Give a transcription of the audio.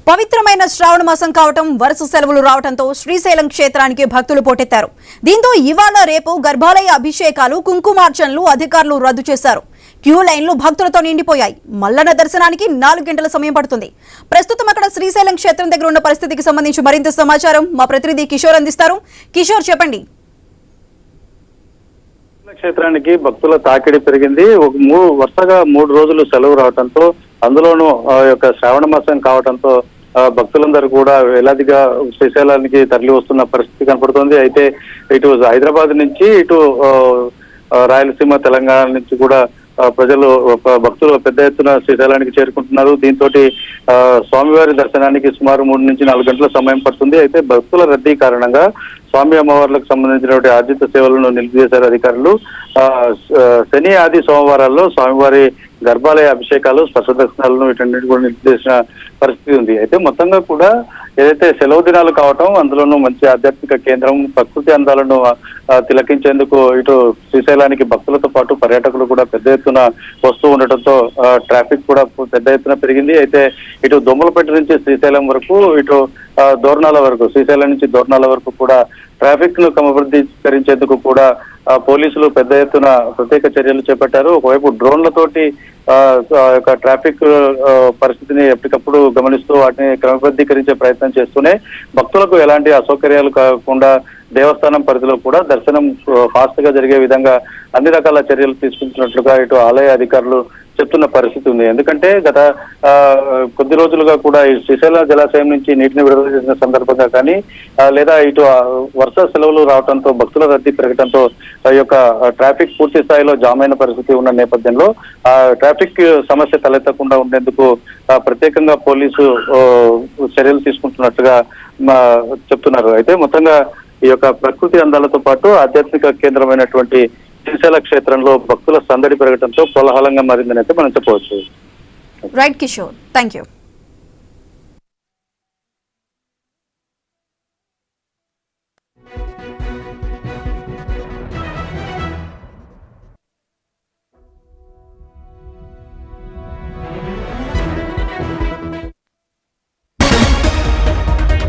పవిత్రమైన శ్రావణ మాసం కావటం వరుస సెలవులు రావడంతో శ్రీశైలం క్షేత్రానికి భక్తులు పోటెత్తారు. దీంతో ఇవాళ రేపు గర్భాలయ అభిషేకాలు, కుంకుమార్చనలు అధికారులు రద్దు చేశారు. క్యూ లైన్లు భక్తులతో నిండిపోయాయి. మల్లన్న దర్శనానికి 4 గంటల సమయం పడుతుంది. ప్రస్తుతం అక్కడ శ్రీశైలం క్షేత్రం దగ్గర ఉన్న పరిస్థితికి సంబంధించి మరింత సమాచారం మా ప్రతినిధి కిషోర్ అందిస్తారు. కిషోర్, చెప్పండి. క్షేత్రానికి భక్తుల తాకిడి పెరిగింది. వరుసగా 3 రోజులు సెలవు రావడంతో, అందులోనూ యొక్క శ్రావణ మాసం కావడంతో భక్తులందరూ కూడా వేలాదిగా శ్రీశైలానికి తరలి వస్తున్న పరిస్థితి కనపడుతోంది. అయితే ఇటు హైదరాబాద్ నుంచి, ఇటు రాయలసీమ, తెలంగాణ నుంచి కూడా ప్రజలు, భక్తులు పెద్ద ఎత్తున శ్రీశైలానికి చేరుకుంటున్నారు. దీంతో స్వామివారి దర్శనానికి సుమారు 3 నుంచి 4 గంటల సమయం పడుతుంది. అయితే భక్తుల రద్దీ కారణంగా స్వామి అమ్మవార్లకు సంబంధించినటువంటి ఆర్జిత సేవలను నిలిపివేశారు అధికారులు. శని, ఆది, సోమవారాల్లో స్వామివారి గర్భాలయ అభిషేకాలు, స్పర్శ దర్శనాలను వీటన్నిటి కూడా నిలిపివేసిన పరిస్థితి ఉంది. అయితే మొత్తంగా కూడా ఏదైతే సెలవు దినాలు కావటం, అందులోనూ మంచి ఆధ్యాత్మిక కేంద్రం, ప్రకృతి అందాలను తిలకించేందుకు ఇటు శ్రీశైలానికి భక్తులతో పాటు పర్యాటకులు కూడా పెద్ద ఎత్తున వస్తూ ఉండటంతో ట్రాఫిక్ కూడా పెద్ద ఎత్తున పెరిగింది. అయితే ఇటు దొమ్మలపేట నుంచి శ్రీశైలం వరకు, ఇటు దోర్నాల వరకు, శ్రీశైలం నుంచి దోర్నాల వరకు కూడా ట్రాఫిక్ ను క్రమబద్ధీకరించేందుకు కూడా పోలీసులు పెద్ద ఎత్తున ప్రత్యేక చర్యలు చేపట్టారు. ఒకవైపు డ్రోన్లతోటి యొక్క ట్రాఫిక్ పరిస్థితిని ఎప్పటికప్పుడు గమనిస్తూ వాటిని క్రమబద్ధీకరించే ప్రయత్నం చేస్తూనే భక్తులకు ఎలాంటి అసౌకర్యాలు కాకుండా దేవస్థానం పరిధిలో కూడా దర్శనం ఫాస్ట్ గా జరిగే విధంగా అన్ని రకాల చర్యలు తీసుకుంటున్నట్లుగా ఇటు ఆలయ అధికారులు చెప్తున్న పరిస్థితి ఉంది. ఎందుకంటే గత కొద్ది రోజులుగా కూడా ఈ శ్రీశైల జలాశయం నుంచి నీటిని విడుదల చేసిన సందర్భంగా కానీ, లేదా ఇటు వరుస సెలవులు రావడంతో భక్తుల రద్దీ పెరగడంతో ఈ యొక్క ట్రాఫిక్ పూర్తి స్థాయిలో జామ్ అయిన పరిస్థితి ఉన్న నేపథ్యంలో ట్రాఫిక్ సమస్య తలెత్తకుండా ఉండేందుకు ప్రత్యేకంగా పోలీసు చర్యలు తీసుకుంటున్నట్టుగా చెప్తున్నారు. అయితే మొత్తంగా ఈ యొక్క ప్రకృతి అందాలతో పాటు ఆధ్యాత్మిక కేంద్రమైనటువంటి శ్రీశైల క్షేత్రంలో భక్తుల సందడి పెరగడంతో కోలాహలంగా మారిందని అయితే మనం చెప్పవచ్చు. Right Kishore, thank you.